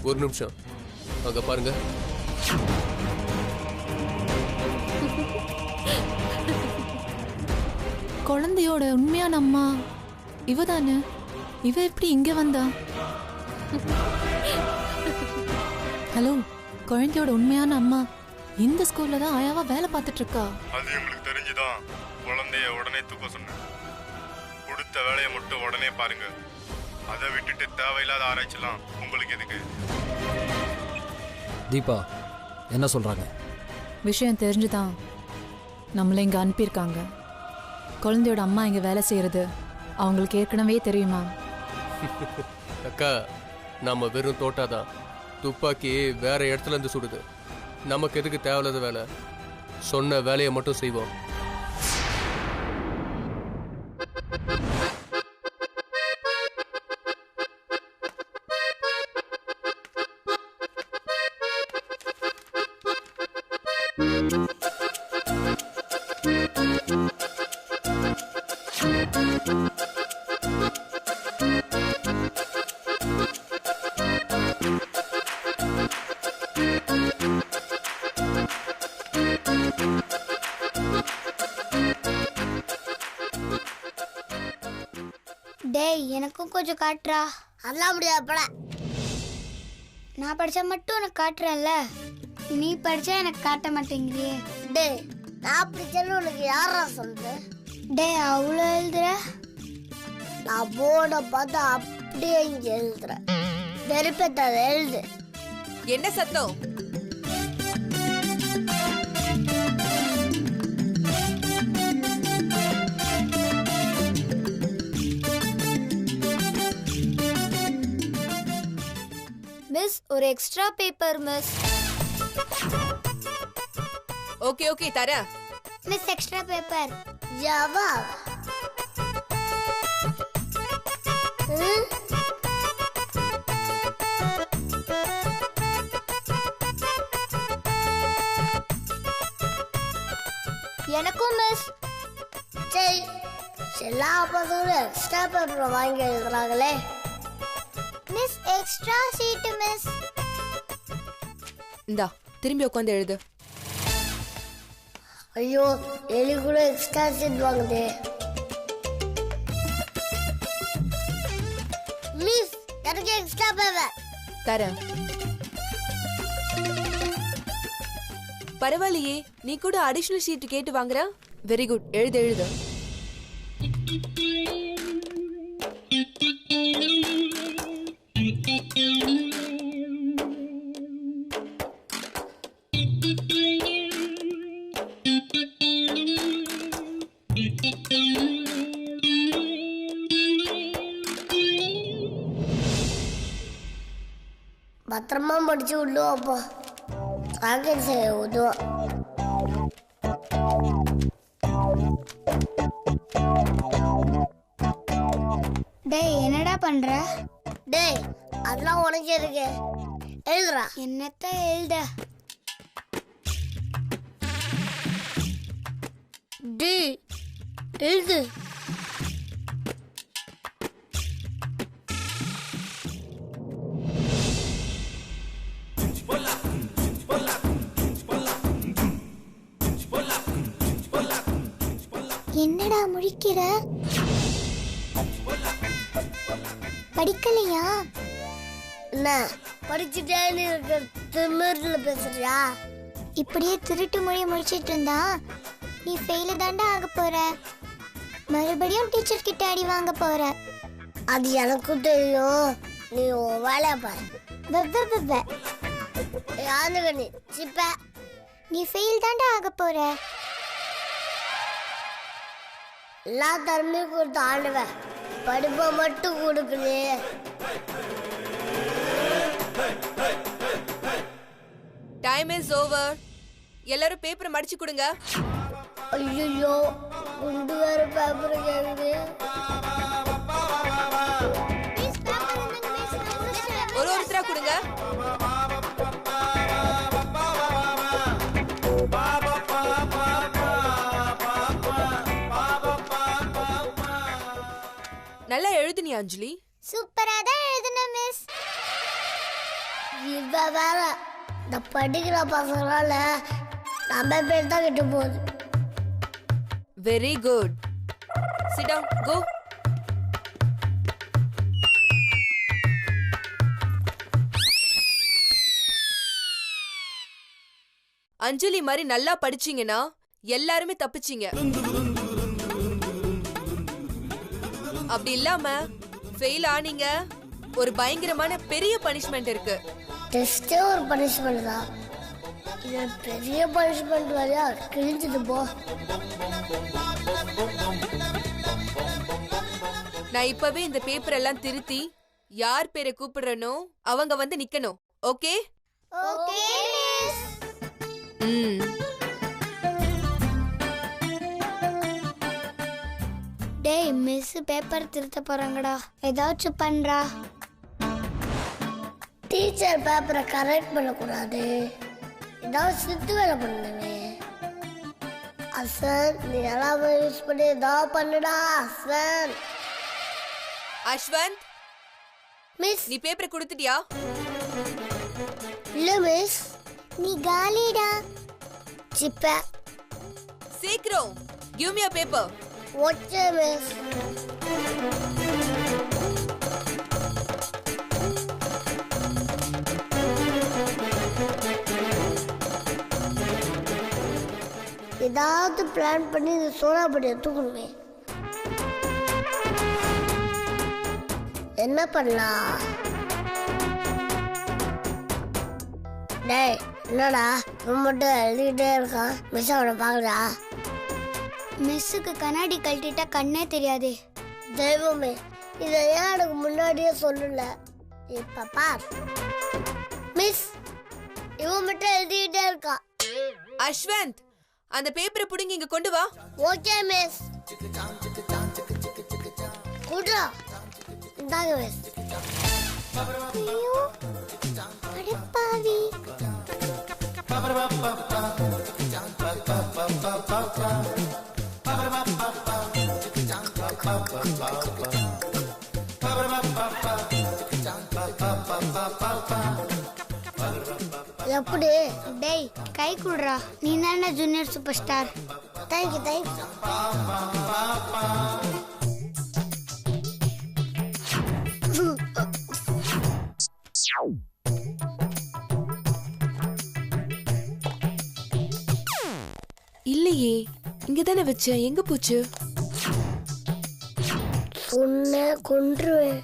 ஒரு நிமிஷம் அங்க பாருங்க. குழந்தையோட உண்மையான அம்மா இவ தானே? இவ எப்படி இங்க வந்தா? ஹலோ, குழந்தையோட உண்மையான அம்மா இந்த ஸ்கூல்ல தான் ஆயாவா வேலை பார்த்துட்டு இருக்கா. அது எங்களுக்கு தெரிஞ்சுதான் குழந்தைய உடனே தூக்க சொன்னேன். கொடுத்த வேலையை மட்டும் உடனே பாருங்க. அதை விட்டுட்டு தேவையில்லாத ஆராய்ச்சிலாம் உங்களுக்கு எதுக்கு? தீபா என்ன சொல்றாங்க? விஷயம் தெரிஞ்சுதான் நம்மள இங்க அனுப்பியிருக்காங்க. குழந்தையோட அம்மா இங்க வேலை செய்யறது அவங்களுக்கு ஏற்கனவே தெரியுமா? அக்கா, நம்ம வெறும் தோட்டாதான். துப்பாக்கி வேற இடத்துல இருந்து சுடுது. நமக்கு எதுக்கு தேவையில்லாத வேலை? சொன்ன வேலையை மட்டும் செய்வோம். டேய், எனக்கும் கொஞ்சம் காட்டுறா. அதெல்லாம் முடியாதுப்பட. நான் படிச்சா மட்டும் உனக்கு காட்டுறேன்ல, நீ படிச்சா எனக்கு காட்ட மாட்டேங்கிறியே. டேய், நான் படிச்சாலும் உனக்கு யாரா சொல்றது? டேய், அவ்வளோ எழுதுற? நான் போர்டை பார்த்து அப்படியே இங்க எழுதுறேன். வெறுப்பேத்தாத, எழுது. என்ன சத்தம்? மிஸ், ஒரு extra paper miss. Okay okay தரேன். Miss, extra paper. ஜாவா. எனக்கும் மிஸ். சரி, எல்லா பசங்களும் எக்ஸ்ட்ரா பேப்பர் வாங்கி எழுதுறாங்களே. Miss, extra sheet miss. இந்தா திரும்பி உட்காந்து எழுது. ஐயோ, எலி கூட எக்ஸ்ட்ரா சீட் வாங்குதே. மிஸ், எனக்கு எக்ஸ்ட்ரா பேப்பர் தரேன். பரவாயில்லையே, நீ கூட அடிஷனல் ஷீட் கேட்டு வாங்குற. வெரி குட், எழுது எழுது. பத்திரமா படிச்சு விடுவோம். அப்போ ராக்கெட் செய்ய உதவும். டேய், என்னடா பண்ற? டேய், அதெல்லாம் உனக்கு இருக்கு. எழுதுறா. என்னத்த எழுத? டேய், எழுது. என்னடா முழிக்கிற? படிக்கலையா? என்ன படிச்சுட்டே இருக்க திமிர்ல பேசுறியா? இப்படியே திருட்டு மொழி முடிச்சிட்டு இருந்தா நீ ஃபெயில தாண்டா ஆக போற. மறுபடியும் டீச்சர் கிட்ட அடி வாங்க போற. அது எனக்கும் தெரியும். நீ உன் வேலைய பாரு. யாருகனி சிப்ப, நீ ஃபெயில் தாண்டா ஆக போற. எல்லா தரமையும் கொடுத்து ஆடுவேன், படிப்பை மட்டும் கொடுக்கலையே. Time is over. எல்லாரும் பேப்பரை மடிச்சு கொடுங்க. ஐயோ, குண்டு வேற பேப்பர் கேக்குது. ஒரு ஒருத்தரா கொடுங்க. நல்லா எழுதுனியா அஞ்சலி? சூப்பரா தான் எழுதுன மிஸ். இவ வேற இந்த படிக்கிற பசங்களால நம்ம பேர் தான் கெட்டு போகுது. Very good. சிட் டவுன், கோ. அஞ்சலி மாதிரி நல்லா படிச்சீங்கன்னா எல்லாருமே தப்பிச்சீங்க. அப்படி இல்லாம ஃபெயில் ஆனீங்க, ஒரு பயங்கரமான பெரிய பனிஷ்மெண்ட் இருக்கு. டெஸ்டே ஒரு பனிஷ்மெண்ட் தான். இது பெரிய பனிஷ்மெண்ட் வரையா கிழிஞ்சது போ. நான் இப்பவே இந்த பேப்பர் எல்லாம் திருத்தி யார் பேரை கூப்பிடுறனோ அவங்க வந்து நிக்கணும். ஓகே? Okay miss. டேய் மிஸ் பேப்பர் திருத்த போறாங்கடா, ஏதாச்சும் பண்றா. டீச்சர் பேப்பரை கரெக்ட் பண்ணக்கூடாது, ஏதாவது சித்து வேலை பண்ணுவே. அசன் நீ எல்லாம் யூஸ் பண்ணி ஏதாவது பண்ணுடா அசன். அஸ்வந்த், மிஸ் நீ பேப்பரை கொடுத்துட்டியா? இல்ல மிஸ், நீ காலிடா. சிப்ப சீக்கிரம் give me a paper. Okay miss. ஏதாவது பிளான் பண்ணி இந்த சோனாபடி எடுத்துக்கணுமே. என்ன பண்ணலாம்? டேய் என்னடா மட்டும் எழுதிக்கிட்டே இருக்கான், மிஸ் அவனை பார்க்கறா. மிஸ்ஸுக்கு கண்ணாடி கழட்டிட்டா கண்ணே தெரியாதே. தெய்வமே, இதை ஏன் எனக்கு முன்னாடியே சொல்லல? இப்ப பார் மிஸ், இவன் மட்டும் எழுதிக்கிட்டே இருக்கா. அஸ்வந்த், அந்த பேப்பரை புடுங்கி இங்க கொண்டு வா. Okay miss. குட்ரா இந்தாங்க மிஸ். ஐயோ அடப்பாவி. எப்படி? டேய் கை குடுறா, நீ தானே junior super star. Thank you thank you. இல்லையே, இங்க தானே வச்சேன், எங்க போச்சு? உன்னை கொன்றுவேன்.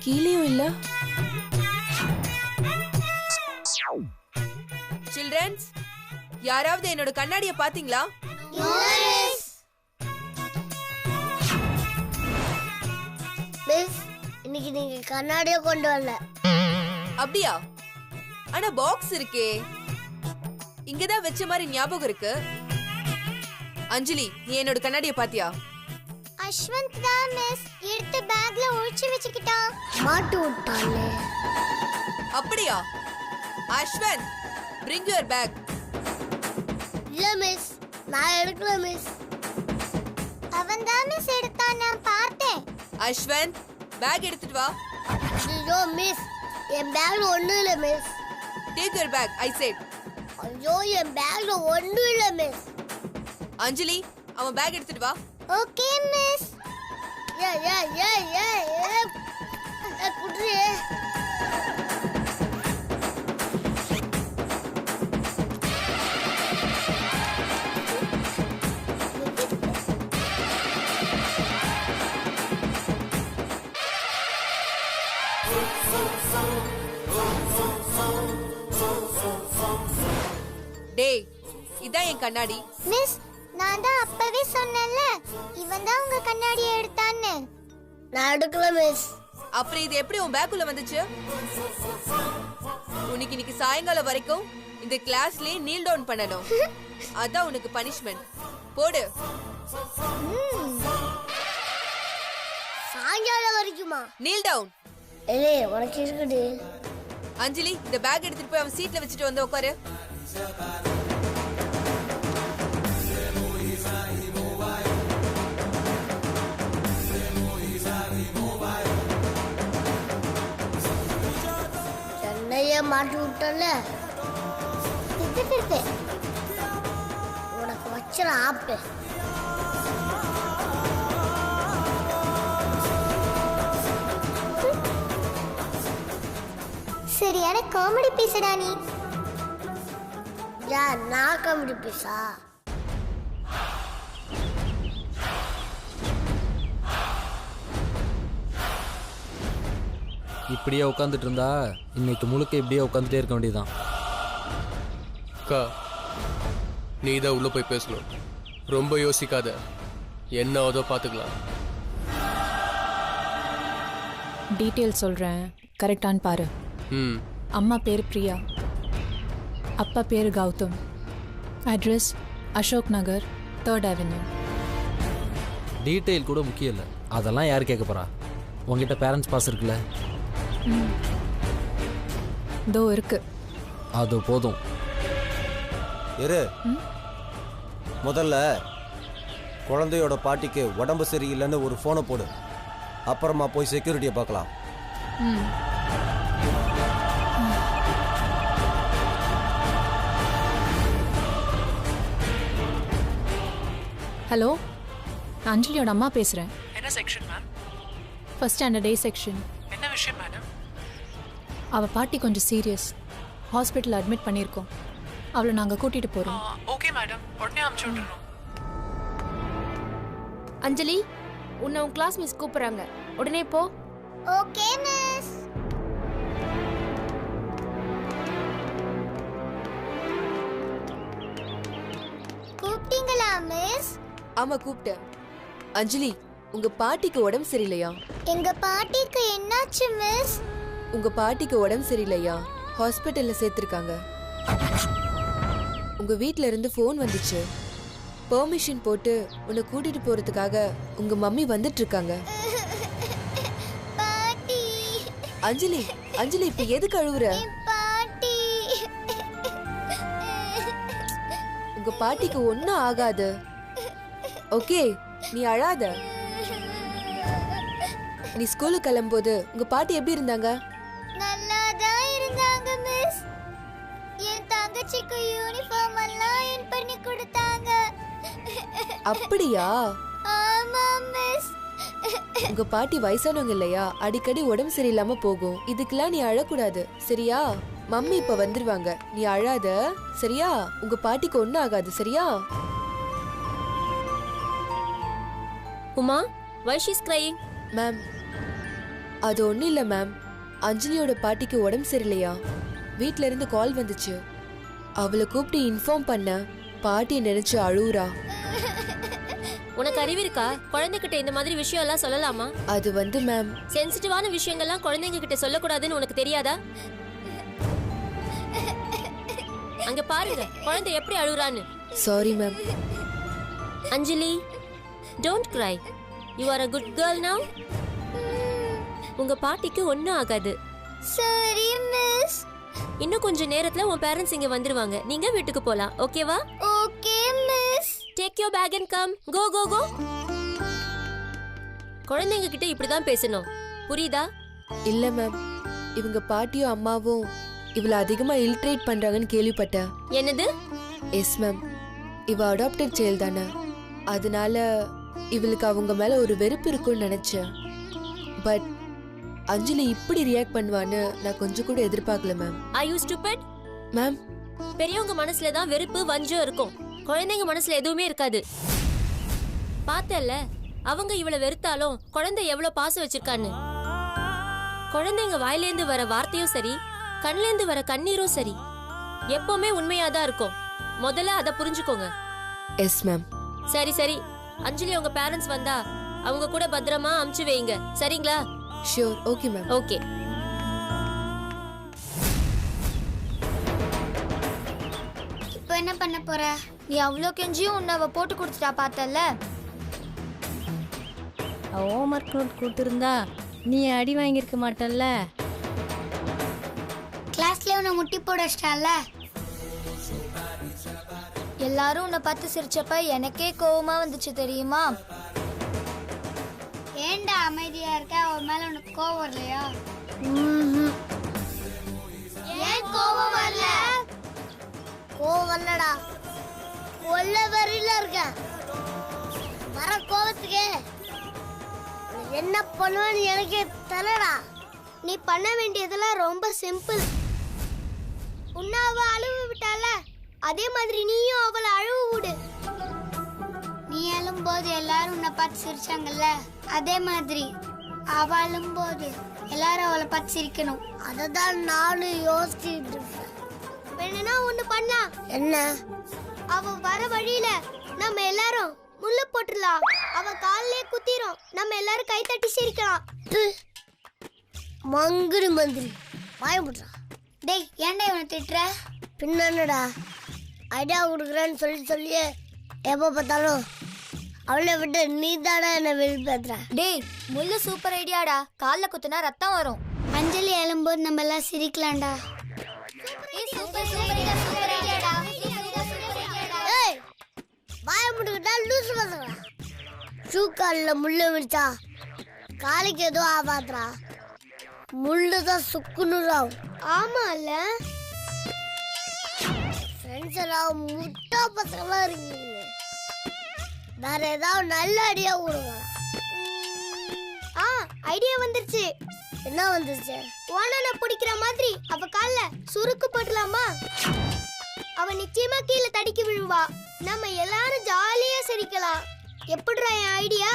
கீழேயும் இல்ல. சில்ட்ரன்ஸ், யாராவது என்னோட கண்ணாடிய பாத்தீங்களா? மிஸ், இன்னைக்கு நீங்க கண்ணாடிய கொண்டு வரல. அப்படியா? ஆனா பாக்ஸ் இருக்கே, இங்கதான் வச்ச மாதிரி ஞாபகம் இருக்கு. அஞ்சலி, நீ என்னோட கண்ணாடிய பாத்தியா? அஸ்வந்த் தான் மிஸ் எடுத்து பேக்ல ஒளிச்சு வச்சுக்கிட்டான். மாட்டு விட்டானே. அப்படியா? Ashwanth, bring your bag. இல்ல மிஸ், நான் எடுக்கல மிஸ். அவன் தான் மிஸ் எடுத்தான், நான் பார்த்தேன். அஸ்வந்த், பேக் எடுத்துட்டு வா. ஐயோ மிஸ், என் பேக்ல ஒண்ணும் இல்ல miss. Take your bag, I said. ஐயோ என் பேக்ல ஒண்ணும் இல்ல மிஸ். அஞ்சலி, அவன் பேக் எடுத்துட்டு வா. Okay miss. ஏ ஏ ஏ ஏ ஏ குட்ரி. டேய், இதான் என் கண்ணாடி. மிஸ், நான் தான் அப்பவே சொன்னேன்ல, இவன் தான் உங்க கண்ணாடியை எடுத்தான்னு. நான் எடுக்கல மிஸ். அப்புறம் இது எப்படி உன் பேக்குள்ள வந்துச்சு? உனக்கு இன்னைக்கு சாயங்காலம் வரைக்கும் இந்த கிளாஸ்லயே நீல் டவுன் பண்ணணும். அதான் உனக்கு பனிஷ்மெண்ட். போடு. சாயங்காலம் வரைக்குமா? Kneel down. ஏய் உனக்கு இருக்குடி. அஞ்சலி, இந்த பேக் எடுத்துட்டு போய் அவன் சீட்ல வச்சுட்டு வந்து உட்காரு. கையை மாட்டி விட்டல உனக்கு வச்சிட ஆப்பு. சரியான காமெடி பீஸடா நீ. யார் நான் காமெடி பீஸா? இப்படியே உட்காந்துட்டு இருந்தா இன்னைக்கு முழுக்க இப்படியே உட்காந்துட்டே இருக்க வேண்டியதுதான். அக்கா நீ தான் உள்ள போய் பேசணும். ரொம்ப யோசிக்காத, என்ன அதோ பார்த்துக்கலாம். டீட்டெயில் சொல்கிறேன், கரெக்டான்னு பாரு. ம் அம்மா பேர் பிரியா, அப்பா பேர் Gautham, address Ashok Nagar 3rd Avenue. Detail கூட முக்கியம் இல்லை, அதெல்லாம் யார் கேட்க போறா? உங்ககிட்ட பேரண்ட்ஸ் பாஸ் இருக்குல்ல? இதோ இருக்கு. அது போதும். இரு, முதல்ல குழந்தையோட பாட்டிக்கு உடம்பு சரியில்லைன்னு ஒரு ஃபோனை போடு. அப்புறமா போய் செக்யூரிட்டியை பார்க்கலாம். ஹலோ, நான் அஞ்சலியோட அம்மா பேசுகிறேன். என்ன section ma'am? First standard A section. என்ன விஷயம் மேடம்? அவள் பாட்டி கொஞ்சம் சீரியஸ், ஹாஸ்பிட்டல் அட்மிட் பண்ணியிருக்கோம். அவளை நாங்கள் கூட்டிகிட்டு போகிறோம். ஓகே மேடம், உடனே அனுப்பிச்சு விட்டுறோம். அஞ்சலி, உன்னை உன் கிளாஸ் மிஸ் கூப்பிடுறாங்க, உடனே போ. Okay miss. கூப்பிட்டீங்களா மிஸ்? ஆமா கூப்பிட்டேன். அஞ்சலி, உங்க பாட்டிக்கு உடம்பு சரியில்லையா? எங்க பாட்டிக்கு என்னாச்சு மிஸ்? உங்க பாட்டிக்கு உடம்பு சரியில்லையா? ஹாஸ்பிட்டல்ல சேர்த்திருக்காங்க. உங்க வீட்ல இருந்து ஃபோன் வந்துச்சு. பெர்மிஷன் போட்டு உன்னை கூட்டிட்டு போறதுக்காக உங்க மம்மி வந்துட்டு இருக்காங்க. பாட்டி. அஞ்சலி, அஞ்சலி இப்ப எதுக்கு அழுவுற? பாட்டி. உங்க பாட்டிக்கு ஒன்னும் ஆகாது. ஓகே, நீ அழாத. நீ ஸ்கூலுக்கு கிளம்பும்போது உங்க பாட்டி எப்படி இருந்தாங்க? நல்லா தான் இருந்தாங்க மிஸ். என் தங்கச்சிக்கு யூனிஃபார்ம் எல்லாம் அயர்ன் பண்ணி கொடுத்தாங்க. அப்படியா? ஆமா மிஸ். உங்க பாட்டி வயசானவங்க இல்லையா, அடிக்கடி உடம்பு சரியில்லாம போகும். இதுக்கெல்லாம் நீ அழக்கூடாது, சரியா? மம்மி இப்ப வந்துருவாங்க, நீ அழாத, சரியா? உங்க பாட்டிக்கு ஒன்னும் ஆகாது, சரியா? Uma, why she's crying? Ma'am, அது ஒன்றும் இல்லை மேம். அஞ்சலியோட பாட்டிக்கு உடம்பு சரியில்லையா, வீட்ல இருந்து கால் வந்துச்சு. அவளை கூப்பிட்டு இன்ஃபார்ம் பண்ண, பாட்டியை நினைச்சு அழுவுறா. உனக்கு அறிவு இருக்கா? குழந்தைகிட்ட இந்த மாதிரி விஷயம் எல்லாம் சொல்லலாமா? அது வந்து மேம், சென்சிட்டிவான விஷயங்கள்லாம் குழந்தைங்க கிட்ட சொல்லக்கூடாதுன்னு உனக்கு தெரியாதா? அங்க பாருங்க குழந்தை எப்படி அழுகுறான்னு. Sorry ma'am. Anjali, don't cry. You are a good girl now. உங்க பாட்டிக்கு ஒன்னும் ஆகாது. சரி மிஸ். இன்னும் கொஞ்ச நேரத்துல உன் பேரண்ட்ஸ் இங்க வந்துருவாங்க, நீங்க வீட்டுக்கு போலாம், ஓகேவா? Okay miss. Take your bag and come. Go go go. குழந்தைங்க கிட்ட இப்படிதான் பேசணும், புரியுதா? இல்ல மேம், இவங்க பாட்டியும் அம்மாவும் இவளை அதிகமா இல்ட்ரேட் பண்றாங்கன்னு கேள்விப்பட்டேன். என்னது? எஸ் மேம், இவ அடாப்டட் சைல்ட் தானே, அதனால இவளுக்கு அவங்க மேல ஒரு வெறுப்பு இருக்கும்னு நினைச்சேன். பட் அஞ்சலி இப்படி ரியாக்ட் பண்ணுவான்னு நான் கொஞ்சம் கூட எதிர்பார்க்கல ma'am. Are you stupid? Ma'am, பெரியவங்க மனசுல தான் வெறுப்பு வஞ்சம் இருக்கும், குழந்தைங்க மனசுல எதுவுமே இருக்காது. பார்த்தல, அவங்க இவளை வெறுத்தாலும் குழந்தை எவ்வளவு பாசம் வச்சிருக்கான்னு. குழந்தைங்க வாயிலேந்து வர வார்த்தையும் சரி, கண்லேந்து வர கண்ணீரும் சரி, எப்பவுமே உண்மையாதான் இருக்கும். முதல்ல அதை புரிஞ்சுக்கோங்க. Yes ma'am. சரி சரி, அஞ்சலி உங்க பேரண்ட்ஸ் வந்தா அவங்க கூட பத்திரமா அமுச்சு வைங்க, சரிங்களா? ஷியோர். Okay ma'am. ஓகே. இப்போ என்ன பண்ண போற? நீ அவ்வளோ கெஞ்சியும் உன்னை அவ போட்டு கொடுத்துட்டா, பார்த்தல? ஹோம்ஒர்க் நோட் கொடுத்துருந்தா நீ அடி வாங்கியிருக்க மாட்டல்ல. கிளாஸ்ல உன்னை முட்டி போட வச்சிட்டால. எல்லாரும் உன்னை பார்த்து சிரிச்சப்ப எனக்கே கோவமா வந்துச்சு தெரியுமா? ஏண்டா அமைதியா இருக்க? அவ மேல உனக்கு கோவம் வரலையா? இருக்க வர கோவத்துக்கு என்ன பண்ணுவேன்னு எனக்கே தெரியலடா. நீ பண்ண வேண்டியதெல்லாம் ரொம்ப சிம்பிள். உன்னை அவ அழுவ விட்டால, அதே மாதிரி நீயும் அவளை அழுவ விடு. நீ அழும்போது எல்லாரும் உன்னை பார்த்து சிரிச்சாங்கல்ல, அதே மாதிரி அவ அழும்போது எல்லாரும் அவளை பார்த்து சிரிக்கணும். அததான் நானும் யோசிச்சுட்டு இருக்கேன். வேணும்னா ஒண்ணு பண்ணா என்ன, அவ வர வழியில நம்ம எல்லாரும் முள்ள போட்டுடலாம். அவ காலிலே குத்திரும், நம்ம எல்லாரும் கை தட்டி சிரிக்கலாம். மங்குரு மந்திரி வாயமுட்றா. டேய் ஏன்டா இவனை திட்டுற? பின்னடா ஐடியா கொடுக்குறேன்னு சொல்லியே எப்போ பார்த்தாலும் அவளை விட்டு நீ தானே என்ன வெளிப்பேத்துற. டேய் முள்ளு சூப்பர் ஐடியாடா. கால்ல குத்துனா ரத்தம் வரும். அஞ்சலி எழும்போது நம்ம எல்லாம் சிரிக்கலாம்டா. வாய முடிக்கிட்டா லூசு பசங்களா. ஷூ காலில் முள்ளு விரிச்சா காலுக்கு எதுவும் ஆபாத்துறா. முள்ளு தான் சுக்குனுறாவும். ஆமா இல்ல ஃப்ரெண்ட்ஸ் எல்லாம் முட்டா பசங்களா இருக்கீங்க. வேற ஏதாவது நல்ல ஐடியா கொடுங்க. ஐடியா வந்துருச்சு. என்ன வந்துருச்சு? ஓனான பிடிக்கிற மாதிரி அவ கால்ல சுருக்கு போடலாமா? அவ நிச்சயமா கீழே தடிக்கி விழுவா. நம்ம எல்லாரும் ஜாலியா சிரிக்கலாம். எப்படிடா என் ஐடியா?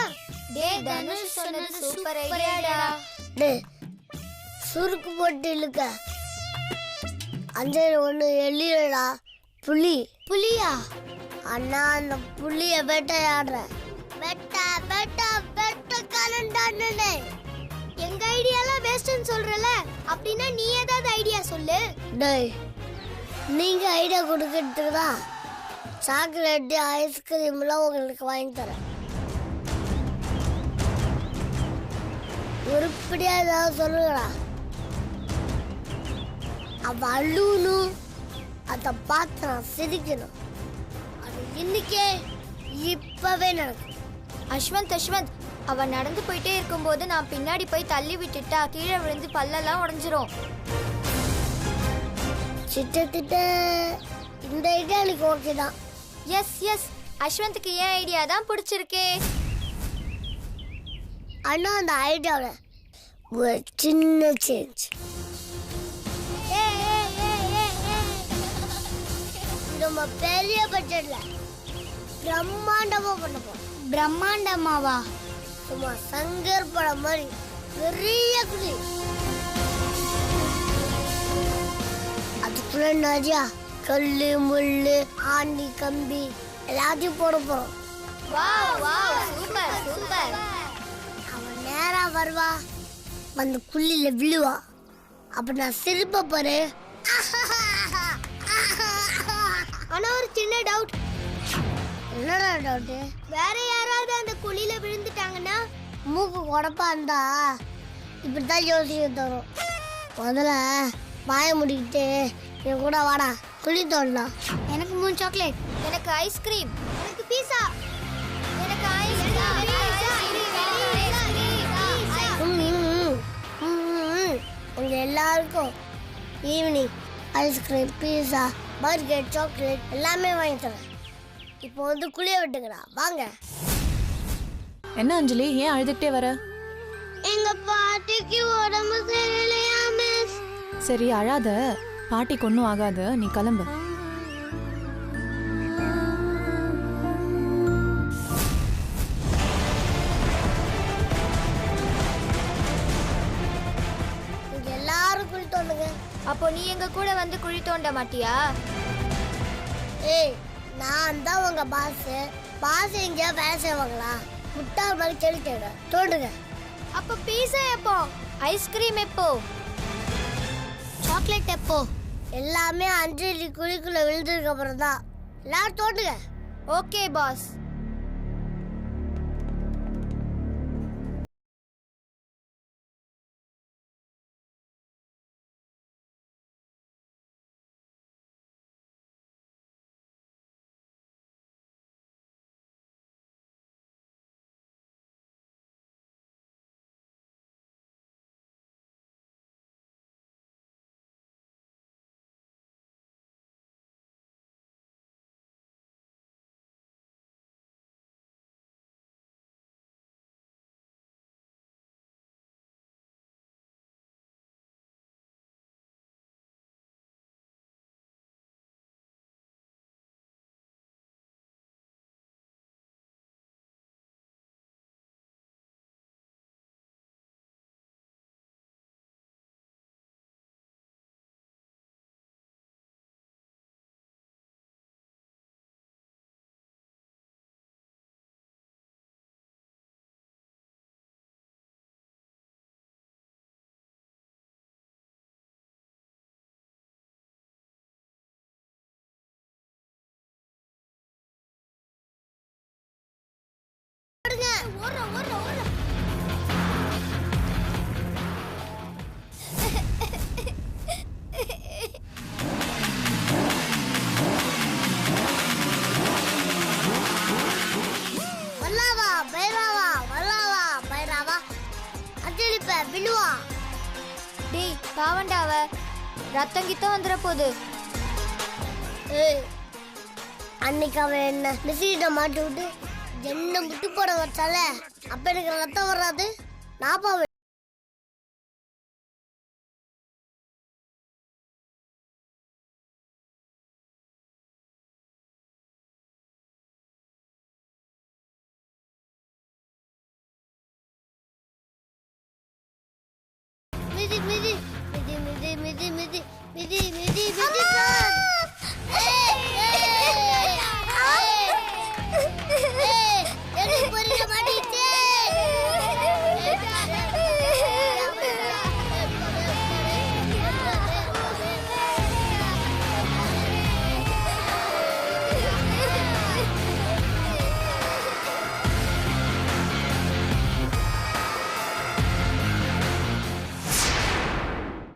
டேய் தனுஷ் சொன்னது சூப்பர் ஐடியாடா. டேய் சுருக்கு போட்டு இழுக்க அஞ்சலி ஒண்ணு எள்ளிடா. புலி. புலியா? அண்ணா அந்த புலிய வேட்டையாடுற. வேட்டைக்காரன்டானே. எங்க ஐடியாலாம் வேஸ்ட்னு சொல்றல, அப்படின்னா நீ ஏதாவது ஐடியா சொல்லு. டேய் நீங்க ஐடியா கொடுக்கிறதுக்கு தான் சாக்லேட் ஐஸ்கிரீம்லாம் உங்களுக்கு வாங்கி தரேன். உருப்படியா ஏதாவது சொல்லுங்கடா. அவ அழுணும், அதை பார்த்து நான் சிரிக்கணும். அது இன்னைக்கே இப்பவே நடக்கும். அஸ்வந்த் அவ நடந்து போயிட்டே இருக்கும்போது நான் பின்னாடி போய் தள்ளி விட்டுட்டா கீழே விழுந்து பல்லெல்லாம் உடைஞ்சிரும். சிட்டத்திட்ட இந்த ஐடியா எனக்கு ஓகே தான். எஸ் அஸ்வந்த்க்கு ஏன் ஐடியா தான் பிடிச்சிருக்கே. ஆனா அந்த ஐடியாவில் ஒரு சின்ன சேஞ்ச். நம்ம பெரிய பட்ஜெட்ல பிரம்மாண்டமா பண்ணப்போம். பிரம்மாண்டமாவா? சும்மா சங்கர் படம் மாதிரி பெரிய குழி. அதுக்குள்ள நிறையா கல்லு முள்ளு ஆண்டி கம்பி எல்லாத்தையும் போட போறோம். சூப்பர். அவன் நேரா வருவா, அந்த குழியில விழுவா. அப்ப நான் சிரிப்ப பாரு. ஆனா ஒரு சின்ன டவுட். என்னடா டவுட்? வேற யாராவது அந்த குழியில விழுந்துட்டாங்கன்னா மூக்கு உடப்பா இருந்தா இப்படித்தான் யோசிக்க தரும். முதல்ல வாய முடிக்கிட்டு என் கூட வாடா, குழி தோண்டலாம். எனக்கு 3 சாக்லேட். எனக்கு ஐஸ்கிரீம். எனக்கு பீஸா. எனக்கு ஐஸ்கிரீம். உங்க எல்லாருக்கும் evening ice cream pizza burger chocolate எல்லாமே வாங்கி தரேன். இப்போ வந்து குளிய விட்டுக்கிறா வாங்க. என்ன அஞ்சலி, ஏன் அழுதுகிட்டே வர? எங்க பாட்டிக்கு உடம்பு சரியில்லையா மிஸ். சரி அழாத, பாட்டிக்கு ஒன்றும் ஆகாது, நீ கிளம்பு. எல்லாரும் குழி தோண்டுங்க. அப்போ நீ எங்க கூட வந்து குழி தோண்ட மாட்டியா? ஏய் நான் தான் உங்க பாஸ். பாஸ் எங்கேயா வேலை செய்வாங்களா? முட்டா மாதிரி செடி கேட்க தோண்டுங்க. அப்ப பீஸா எப்போ? ஐஸ்கிரீம் எப்போ? சாக்லேட் எப்போ? எல்லாமே அஞ்சலி குழிக்குள்ள விழுந்ததுக்கு அப்புறம் தான். எல்லாரும் தோண்டுங்க. Okay pass. வல்லாவா பைராவா வல்லாவா பைராவா அஞ்சலிப்ப விழுவா. டேய் பாவண்டாவ ரத்தம் கித்தம் வந்துட போகுது. அன்னைக்கு அவன் என்ன மிஸ்ஸிட்ட மாட்டி விட்டு என்ன முட்டு போட வச்சால, அப்ப எனக்கு ரத்தம் வராது. நான் பாவேன். மிதி மிதி மிதி மிதி மிதி மிதி